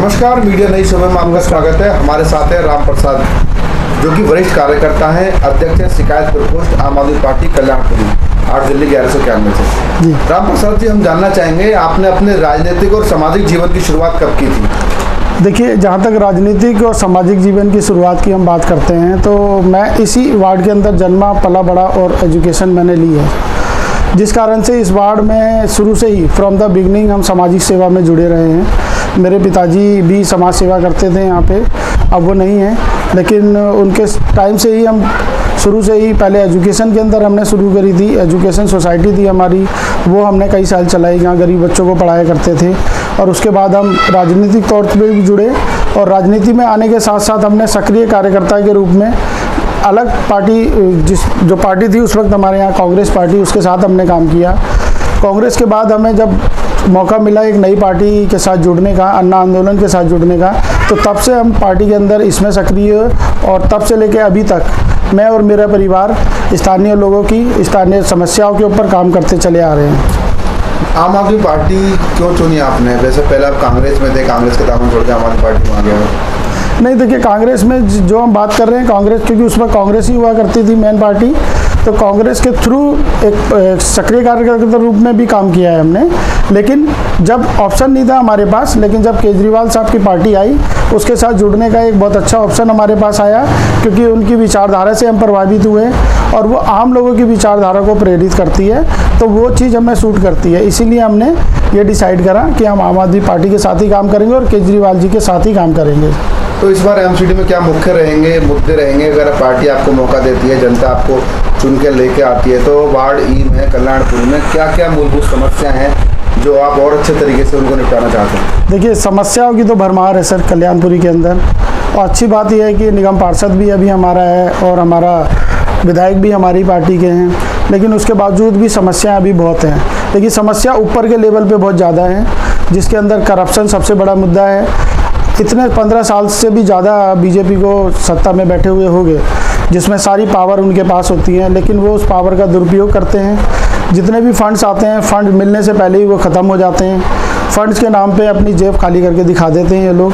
नमस्कार, मीडिया नई समय में आपका स्वागत है। हमारे साथ है राम प्रसाद, जो कि वरिष्ठ कार्यकर्ता हैं, अध्यक्ष हैं शिकायत प्रकोष्ठ आम आदमी पार्टी कल्याणपुरी, 8 दिल्ली 1191 से। राम प्रसाद जी, हम जानना चाहेंगे आपने अपने राजनीतिक और सामाजिक जीवन की शुरुआत कब की थी? देखिए, जहाँ तक राजनीतिक और सामाजिक जीवन की शुरुआत की हम बात करते हैं तो मैं इसी वार्ड के अंदर जन्मा पला बड़ा और एजुकेशन मैंने ली है, जिस कारण से इस वार्ड में शुरू से ही फ्रॉम द बिगनिंग हम सामाजिक सेवा में जुड़े रहे हैं। मेरे पिताजी भी समाज सेवा करते थे यहाँ पे, अब वो नहीं है, लेकिन उनके टाइम से ही हम शुरू से ही पहले एजुकेशन के अंदर हमने शुरू करी थी। एजुकेशन सोसाइटी थी हमारी, वो हमने कई साल चलाई, जहाँ गरीब बच्चों को पढ़ाया करते थे। और उसके बाद हम राजनीतिक तौर पर भी जुड़े और राजनीति में आने के साथ साथ हमने सक्रिय कार्यकर्ता के रूप में अलग पार्टी, जो पार्टी थी उस वक्त हमारे यहाँ कांग्रेस पार्टी, उसके साथ हमने काम किया। कांग्रेस के बाद हमें जब मौका मिला एक नई पार्टी के साथ जुड़ने का, अन्ना आंदोलन के साथ जुड़ने का, तो तब से हम पार्टी के अंदर इसमें सक्रिय और तब से लेकर अभी तक मैं और मेरा परिवार स्थानीय लोगों की स्थानीय समस्याओं के ऊपर काम करते चले आ रहे हैं। आम आदमी पार्टी क्यों चुनी आपने? वैसे पहले आप कांग्रेस में थे, कांग्रेस के दामन छोड़ के आम आदमी पार्टी में आ गए। नहीं, देखिए, कांग्रेस में जो हम बात कर रहे हैं, कांग्रेस क्योंकि उसमें कांग्रेस ही हुआ करती थी मेन पार्टी, तो कांग्रेस के थ्रू एक सक्रिय कार्यकर्ता के रूप में भी काम किया है हमने। लेकिन जब ऑप्शन नहीं था हमारे पास, लेकिन जब केजरीवाल साहब की पार्टी आई, उसके साथ जुड़ने का एक बहुत अच्छा ऑप्शन हमारे पास आया, क्योंकि उनकी विचारधारा से हम प्रभावित हुए और वो आम लोगों की विचारधारा को प्रेरित करती है, तो वो चीज़ हमें सूट करती है। इसीलिए हमने ये डिसाइड करा कि हम आम आदमी पार्टी के साथ ही काम करेंगे और केजरीवाल जी के साथ ही काम करेंगे। तो इस बार एमसीडी में क्या मुख्य मुद्दे रहेंगे? अगर पार्टी आपको मौका देती है, जनता आपको चुन के लेके आती है, तो वार्ड ई में कल्याणपुर में क्या क्या मूलभूत समस्या हैं जो आप और अच्छे तरीके से उनको निपटाना चाहते हैं? देखिए, समस्याओं की तो भरमार है सर कल्याणपुरी के अंदर, और अच्छी बात यह है कि निगम पार्षद भी अभी हमारा है और हमारा विधायक भी हमारी पार्टी के हैं, लेकिन उसके बावजूद भी समस्याएं अभी बहुत हैं। लेकिन समस्या ऊपर के लेवल पे बहुत ज़्यादा है, जिसके अंदर करप्शन सबसे बड़ा मुद्दा है। इतने 15 साल से भी ज़्यादा बीजेपी को सत्ता में बैठे हुए हो गए, जिसमें सारी पावर उनके पास होती है, लेकिन वो उस पावर का दुरुपयोग करते हैं। जितने भी फंड्स आते हैं, फंड मिलने से पहले ही वो ख़त्म हो जाते हैं। फंड्स के नाम पे अपनी जेब खाली करके दिखा देते हैं ये लोग।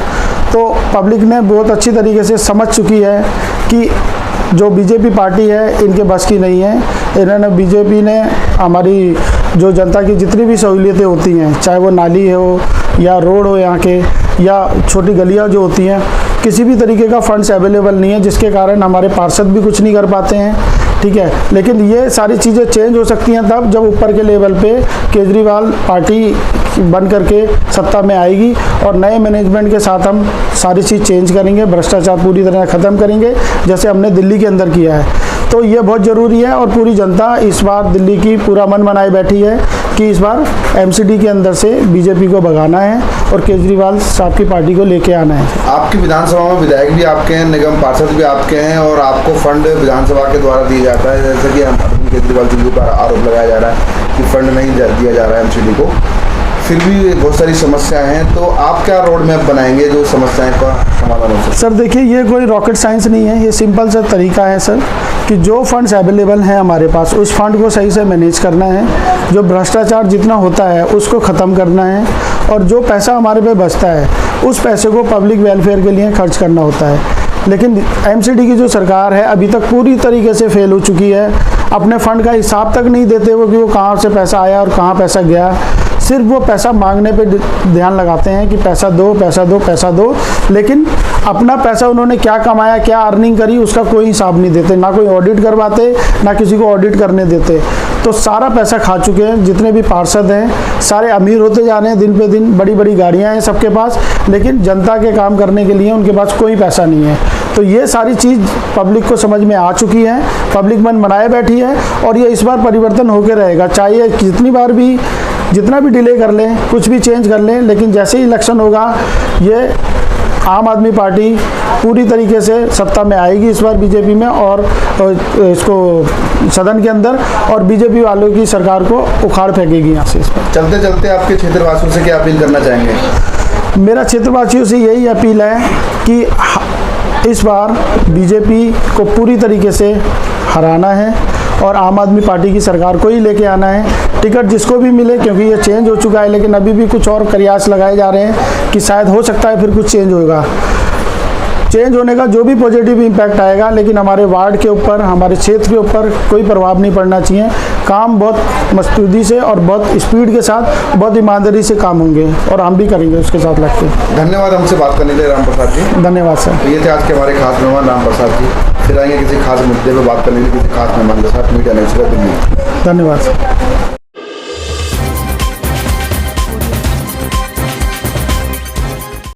तो पब्लिक ने बहुत अच्छी तरीके से समझ चुकी है कि जो बीजेपी पार्टी है इनके बस की नहीं है। इन्होंने बीजेपी ने हमारी जो जनता की जितनी भी सहूलियतें होती हैं, चाहे वो नाली हो या रोड हो यहाँ के, या छोटी गलियाँ जो होती हैं, किसी भी तरीके का फंड्स अवेलेबल नहीं है, जिसके कारण हमारे पार्षद भी कुछ नहीं कर पाते हैं। ठीक है, लेकिन ये सारी चीज़ें चेंज हो सकती हैं तब जब ऊपर के लेवल पे केजरीवाल पार्टी बन करके सत्ता में आएगी और नए मैनेजमेंट के साथ हम सारी चीज़ चेंज करेंगे, भ्रष्टाचार पूरी तरह ख़त्म करेंगे, जैसे हमने दिल्ली के अंदर किया है। तो ये बहुत ज़रूरी है और पूरी जनता इस बार दिल्ली की पूरा मन बनाए बैठी है कि इस बार एमसीडी के अंदर से बीजेपी को भगाना है और केजरीवाल साहब की पार्टी को लेके आना है। आपकी विधानसभा में विधायक भी आपके हैं, निगम पार्षद भी आपके हैं और आपको फंड विधानसभा के द्वारा दिया जाता है, जैसे कि अरविंद केजरीवाल जी के ऊपर आरोप लगाया जा रहा है कि फंड नहीं दिया जा रहा है एमसीडी को, फिर भी बहुत सारी समस्याएं हैं। तो आप क्या रोड मैप बनाएंगे जो समस्याएं का समाधान हो सके? सर देखिए, ये कोई रॉकेट साइंस नहीं है, ये सिंपल सा तरीका है सर कि जो फंड्स अवेलेबल हैं हमारे पास, उस फंड को सही से मैनेज करना है। जो भ्रष्टाचार जितना होता है उसको ख़त्म करना है और जो पैसा हमारे पे बचता है उस पैसे को पब्लिक वेलफेयर के लिए खर्च करना होता है। लेकिन एमसीडी की जो सरकार है अभी तक पूरी तरीके से फेल हो चुकी है। अपने फंड का हिसाब तक नहीं देते वो कि वो कहाँ से पैसा आया और कहाँ पैसा गया। सिर्फ वो पैसा मांगने पे ध्यान लगाते हैं कि पैसा दो पैसा दो पैसा दो, लेकिन अपना पैसा उन्होंने क्या कमाया, क्या अर्निंग करी, उसका कोई हिसाब नहीं देते। ना कोई ऑडिट करवाते, ना किसी को ऑडिट करने देते। तो सारा पैसा खा चुके हैं। जितने भी पार्षद हैं सारे अमीर होते जा रहे हैं दिन पे दिन, बड़ी बड़ी गाड़ियां हैं सबके पास, लेकिन जनता के काम करने के लिए उनके पास कोई पैसा नहीं है। तो ये सारी चीज़ पब्लिक को समझ में आ चुकी है, पब्लिक मन बनाए बैठी है और ये इस बार परिवर्तन होकर रहेगा। चाहे जितना भी डिले कर लें, कुछ भी चेंज कर लें, लेकिन जैसे ही इलेक्शन होगा ये आम आदमी पार्टी पूरी तरीके से सत्ता में आएगी इस बार बीजेपी में और इसको सदन के अंदर, और बीजेपी वालों की सरकार को उखाड़ फेंकेगी यहाँ से। इस पर चलते चलते आपके क्षेत्रवासियों से क्या अपील करना चाहेंगे? मेरा क्षेत्रवासियों से यही अपील है कि इस बार बीजेपी को पूरी तरीके से हराना है और आम आदमी पार्टी की सरकार को ही लेके आना है। टिकट जिसको भी मिले, क्योंकि ये चेंज हो चुका है, लेकिन अभी भी कुछ और प्रयास लगाए जा रहे हैं कि शायद हो सकता है फिर कुछ चेंज होगा। चेंज होने का जो भी पॉजिटिव इम्पैक्ट आएगा, लेकिन हमारे वार्ड के ऊपर, हमारे क्षेत्र के ऊपर कोई प्रभाव नहीं पड़ना चाहिए। काम बहुत मस्तूदी से और बहुत स्पीड के साथ, बहुत ईमानदारी से काम होंगे और हम भी करेंगे उसके साथ लग के। धन्यवाद हमसे बात करने के लिए राम प्रसाद जी। धन्यवाद सर। तो ये थे आज के हमारे खास मेहमान राम प्रसाद जी। फिर आएंगे किसी खास मुद्दे पर बात करने के लिए किसी खास मेहमान के साथ। मीडिया न्यूज़ का दिल्ली। धन्यवाद सर।